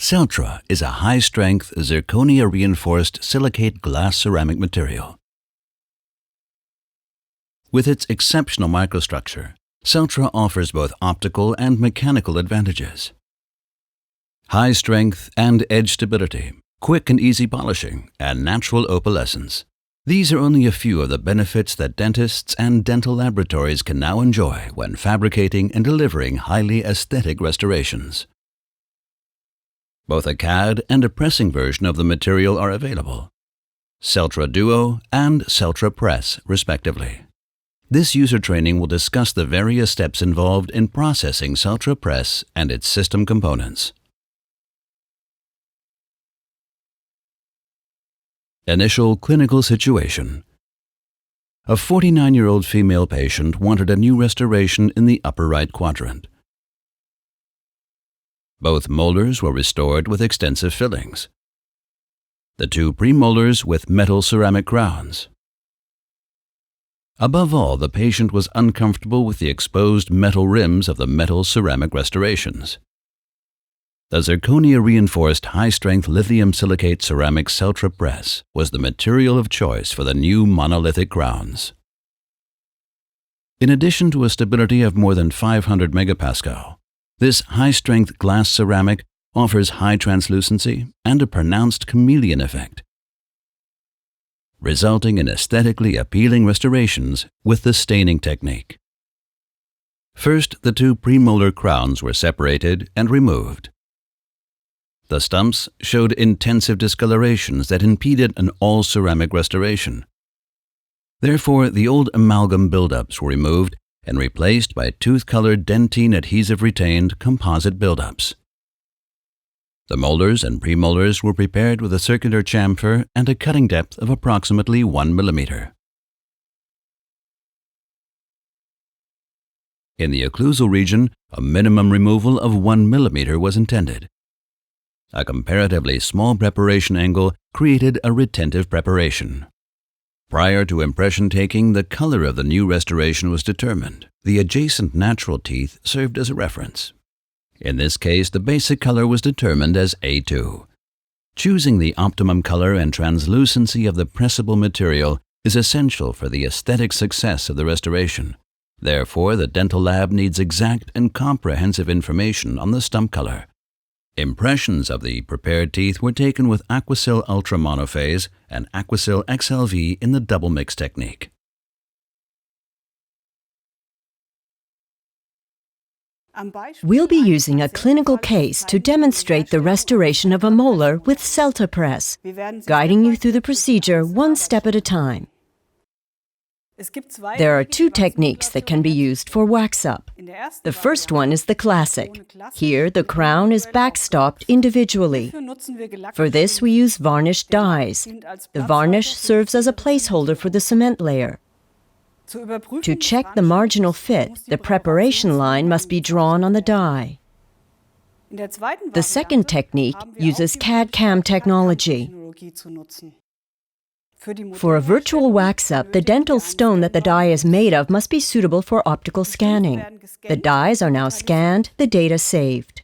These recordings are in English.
Celtra is a high-strength, zirconia-reinforced silicate glass ceramic material. With its exceptional microstructure, Celtra offers both optical and mechanical advantages. High strength and edge stability, quick and easy polishing, and natural opalescence. These are only a few of the benefits that dentists and dental laboratories can now enjoy when fabricating and delivering highly aesthetic restorations. Both a CAD and a pressing version of the material are available, Celtra Duo and Celtra Press, respectively. This user training will discuss the various steps involved in processing Celtra Press and its system components. Initial clinical situation. A 49-year-old female patient wanted a new restoration in the upper right quadrant. Both molars were restored with extensive fillings. The two premolars with metal ceramic crowns. Above all, the patient was uncomfortable with the exposed metal rims of the metal ceramic restorations. The zirconia-reinforced high-strength lithium silicate ceramic Celtra Press was the material of choice for the new monolithic crowns. In addition to a stability of more than 500 megapascal, this high-strength glass ceramic offers high translucency and a pronounced chameleon effect, resulting in aesthetically appealing restorations with the staining technique. First, the two premolar crowns were separated and removed. The stumps showed intensive discolorations that impeded an all-ceramic restoration. Therefore, the old amalgam buildups were removed and replaced by tooth-colored dentine adhesive-retained composite buildups. The molars and premolars were prepared with a circular chamfer and a cutting depth of approximately 1 millimeter. In the occlusal region, a minimum removal of 1 millimeter was intended. A comparatively small preparation angle created a retentive preparation. Prior to impression taking, the color of the new restoration was determined. The adjacent natural teeth served as a reference. In this case, the basic color was determined as A2. Choosing the optimum color and translucency of the pressable material is essential for the aesthetic success of the restoration. Therefore, the dental lab needs exact and comprehensive information on the stump color. Impressions of the prepared teeth were taken with Aquacil Ultra Monophase and Aquacil XLV in the double mix technique. We'll be using a clinical case to demonstrate the restoration of a molar with Celtra Press, guiding you through the procedure one step at a time. There are two techniques that can be used for wax-up. The first one is the classic. Here, the crown is backstopped individually. For this, we use varnished dyes. The varnish serves as a placeholder for the cement layer. To check the marginal fit, the preparation line must be drawn on the die. The second technique uses CAD/CAM technology. For a virtual wax-up, the dental stone that the die is made of must be suitable for optical scanning. The dies are now scanned, the data saved.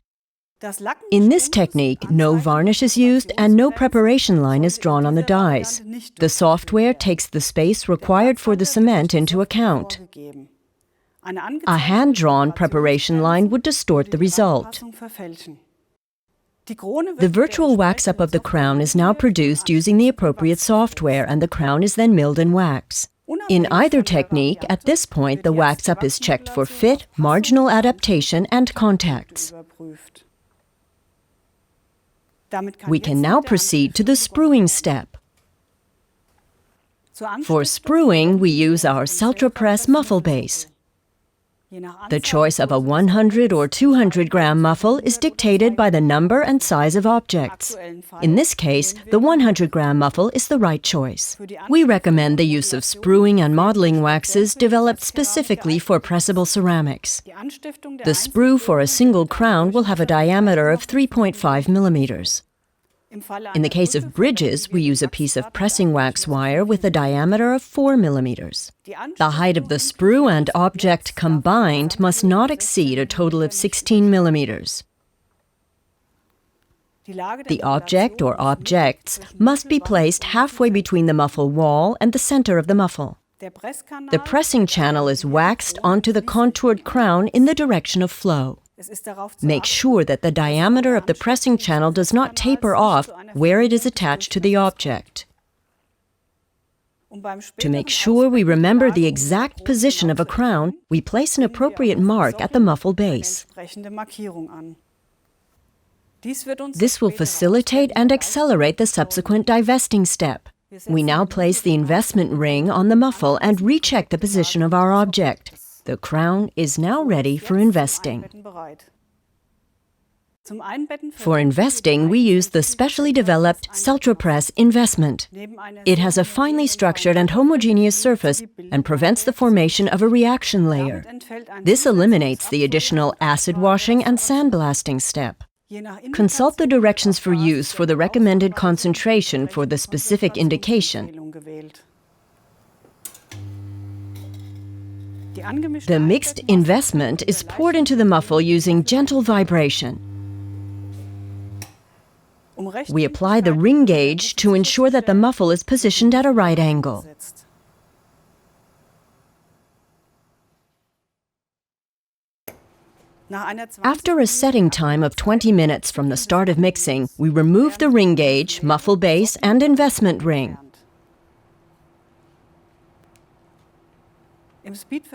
In this technique, no varnish is used and no preparation line is drawn on the dies. The software takes the space required for the cement into account. A hand-drawn preparation line would distort the result. The virtual wax-up of the crown is now produced using the appropriate software, and the crown is then milled in wax. In either technique, at this point, the wax-up is checked for fit, marginal adaptation, and contacts. We can now proceed to the spruing step. For spruing, we use our Celtra Press muffle base. The choice of a 100 or 200 gram muffle is dictated by the number and size of objects. In this case, the 100 gram muffle is the right choice. We recommend the use of spruing and modeling waxes developed specifically for pressable ceramics. The sprue for a single crown will have a diameter of 3.5 millimeters. In the case of bridges, we use a piece of pressing wax wire with a diameter of 4 millimeters. The height of the sprue and object combined must not exceed a total of 16 millimeters. The object or objects must be placed halfway between the muffle wall and the center of the muffle. The pressing channel is waxed onto the contoured crown in the direction of flow. Make sure that the diameter of the pressing channel does not taper off where it is attached to the object. To make sure we remember the exact position of a crown, we place an appropriate mark at the muffle base. This will facilitate and accelerate the subsequent divesting step. We now place the investment ring on the muffle and recheck the position of our object. The crown is now ready for investing. For investing, we use the specially developed Celtra Press investment. It has a finely structured and homogeneous surface and prevents the formation of a reaction layer. This eliminates the additional acid washing and sandblasting step. Consult the directions for use for the recommended concentration for the specific indication. The mixed investment is poured into the muffle using gentle vibration. We apply the ring gauge to ensure that the muffle is positioned at a right angle. After a setting time of 20 minutes from the start of mixing, we remove the ring gauge, muffle base, and investment ring.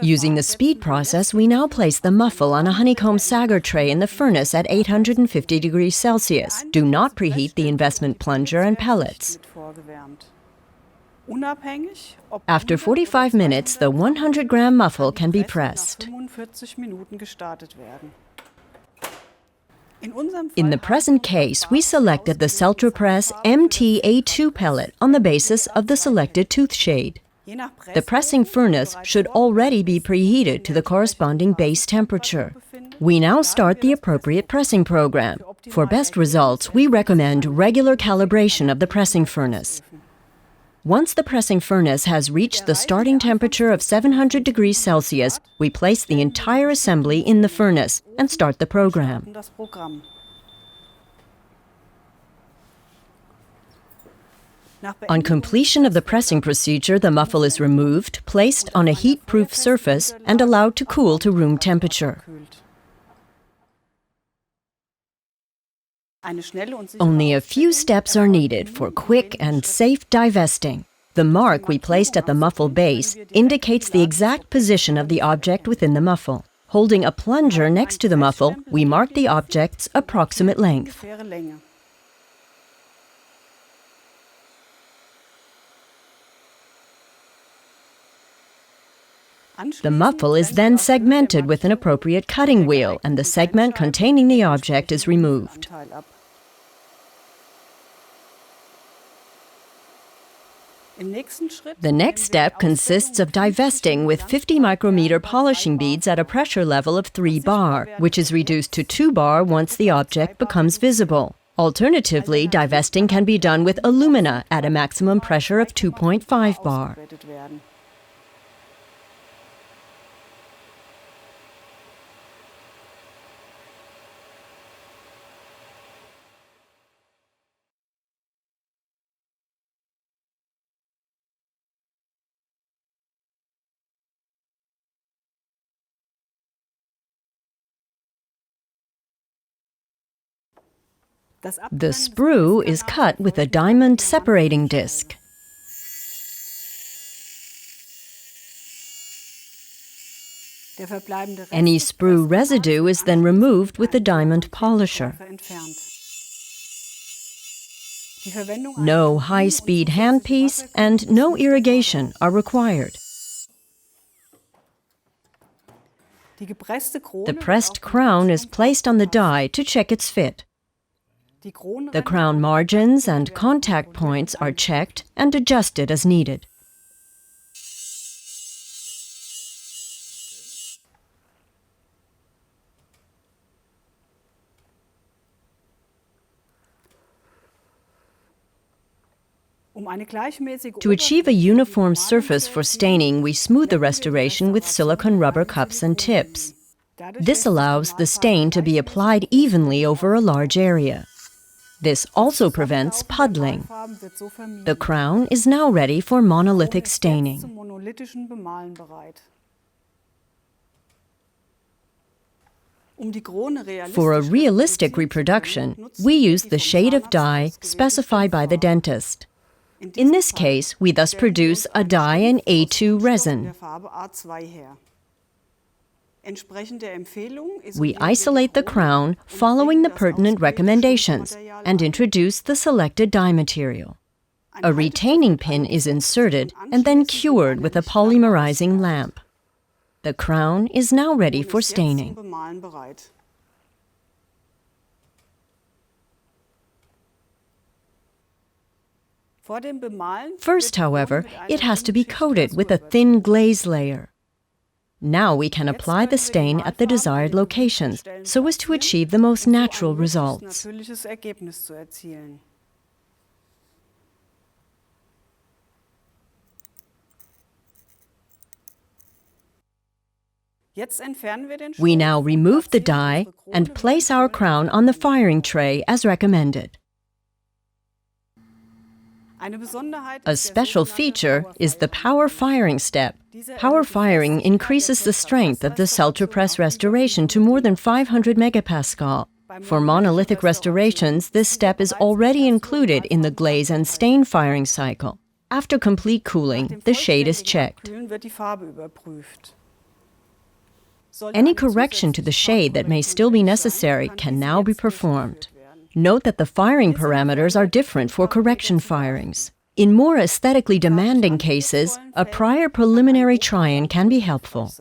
Using the speed process, we now place the muffle on a honeycomb sagger tray in the furnace at 850 degrees Celsius. Do not preheat the investment plunger and pellets. After 45 minutes, the 100-gram muffle can be pressed. In the present case, we selected the Celtra Press MT-A2 pellet on the basis of the selected tooth shade. The pressing furnace should already be preheated to the corresponding base temperature. We now start the appropriate pressing program. For best results, we recommend regular calibration of the pressing furnace. Once the pressing furnace has reached the starting temperature of 700 degrees Celsius, we place the entire assembly in the furnace and start the program. On completion of the pressing procedure, the muffle is removed, placed on a heat-proof surface, and allowed to cool to room temperature. Only a few steps are needed for quick and safe divesting. The mark we placed at the muffle base indicates the exact position of the object within the muffle. Holding a plunger next to the muffle, we mark the object's approximate length. The muffle is then segmented with an appropriate cutting wheel, and the segment containing the object is removed. The next step consists of divesting with 50 micrometer polishing beads at a pressure level of 3 bar, which is reduced to 2 bar once the object becomes visible. Alternatively, divesting can be done with alumina at a maximum pressure of 2.5 bar. The sprue is cut with a diamond separating disc. Any sprue residue is then removed with the diamond polisher. No high-speed handpiece and no irrigation are required. The pressed crown is placed on the die to check its fit. The crown margins and contact points are checked and adjusted as needed. To achieve a uniform surface for staining, we smooth the restoration with silicone rubber cups and tips. This allows the stain to be applied evenly over a large area. This also prevents puddling. The crown is now ready for monolithic staining. For a realistic reproduction, we use the shade of dye specified by the dentist. In this case, we thus produce a dye in A2 resin. We isolate the crown following the pertinent recommendations and introduce the selected dye material. A retaining pin is inserted and then cured with a polymerizing lamp. The crown is now ready for staining. First, however, it has to be coated with a thin glaze layer. Now we can apply the stain at the desired locations so as to achieve the most natural results. We now remove the dye and place our crown on the firing tray as recommended. A special feature is the power firing step. Power firing increases the strength of the Celtra Press restoration to more than 500 megapascal. For monolithic restorations, this step is already included in the glaze and stain firing cycle. After complete cooling, the shade is checked. Any correction to the shade that may still be necessary can now be performed. Note that the firing parameters are different for correction firings. In more aesthetically demanding cases, a prior preliminary try-in can be helpful.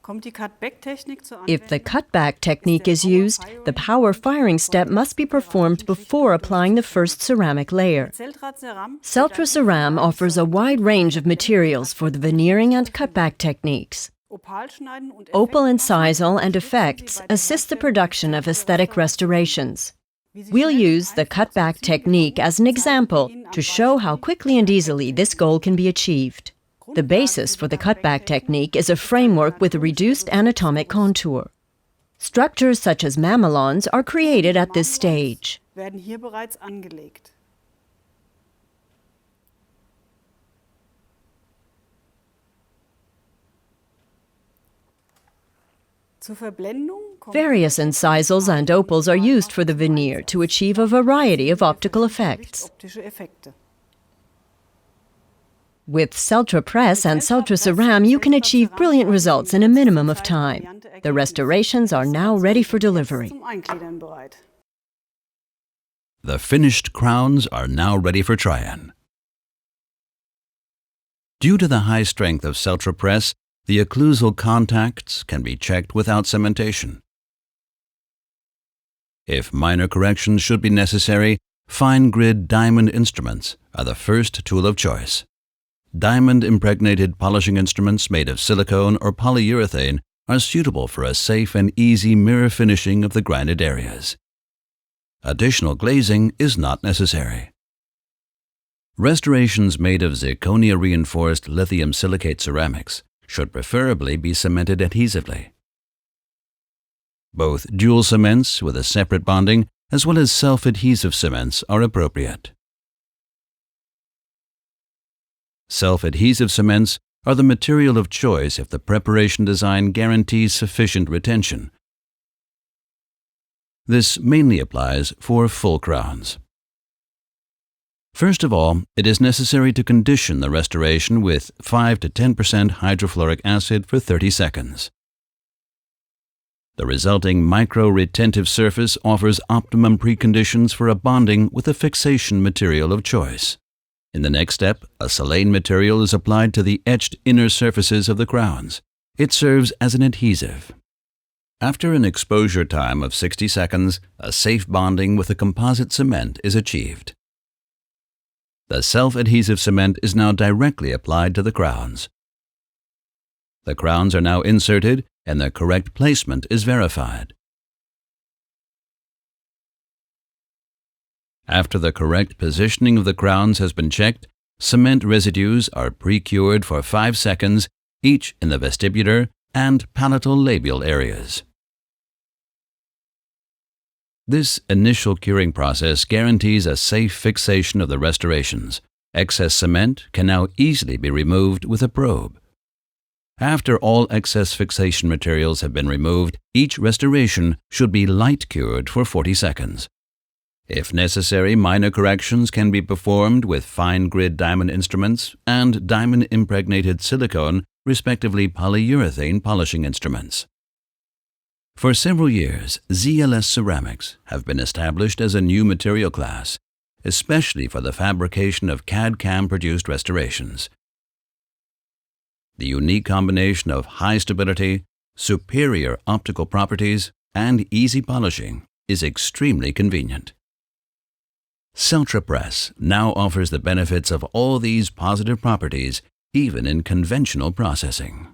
If the cutback technique is used, the power firing step must be performed before applying the first ceramic layer. Celtra Ceram offers a wide range of materials for the veneering and cutback techniques. Opal and sisal and effects assist the production of aesthetic restorations. We'll use the cutback technique as an example to show how quickly and easily this goal can be achieved. The basis for the cutback technique is a framework with a reduced anatomic contour. Structures such as mamelons are created at this stage. Various incisals and opals are used for the veneer to achieve a variety of optical effects. With Celtra Press and Celtra Ceram, you can achieve brilliant results in a minimum of time. The restorations are now ready for delivery. The finished crowns are now ready for try-in. Due to the high strength of Celtra Press, the occlusal contacts can be checked without cementation. If minor corrections should be necessary, fine-grid diamond instruments are the first tool of choice. Diamond-impregnated polishing instruments made of silicone or polyurethane are suitable for a safe and easy mirror finishing of the grinded areas. Additional glazing is not necessary. Restorations made of zirconia-reinforced lithium silicate ceramics should preferably be cemented adhesively. Both dual cements with a separate bonding as well as self-adhesive cements are appropriate. Self-adhesive cements are the material of choice if the preparation design guarantees sufficient retention. This mainly applies for full crowns. First of all, it is necessary to condition the restoration with 5 to 10% hydrofluoric acid for 30 seconds. The resulting micro-retentive surface offers optimum preconditions for a bonding with a fixation material of choice. In the next step, a silane material is applied to the etched inner surfaces of the crowns. It serves as an adhesive. After an exposure time of 60 seconds, a safe bonding with a composite cement is achieved. The self-adhesive cement is now directly applied to the crowns. The crowns are now inserted and their correct placement is verified. After the correct positioning of the crowns has been checked, Cement residues are pre-cured for 5 seconds, each in the vestibular and palatal labial areas. This initial curing process guarantees a safe fixation of the restorations. Excess cement can now easily be removed with a probe. After all excess fixation materials have been removed, each restoration should be light cured for 40 seconds. If necessary, minor corrections can be performed with fine grid diamond instruments and diamond impregnated silicone, respectively polyurethane polishing instruments. For several years, ZLS ceramics have been established as a new material class, especially for the fabrication of CAD/CAM produced restorations. The unique combination of high stability, superior optical properties, and easy polishing is extremely convenient. Celtra Press now offers the benefits of all these positive properties even in conventional processing.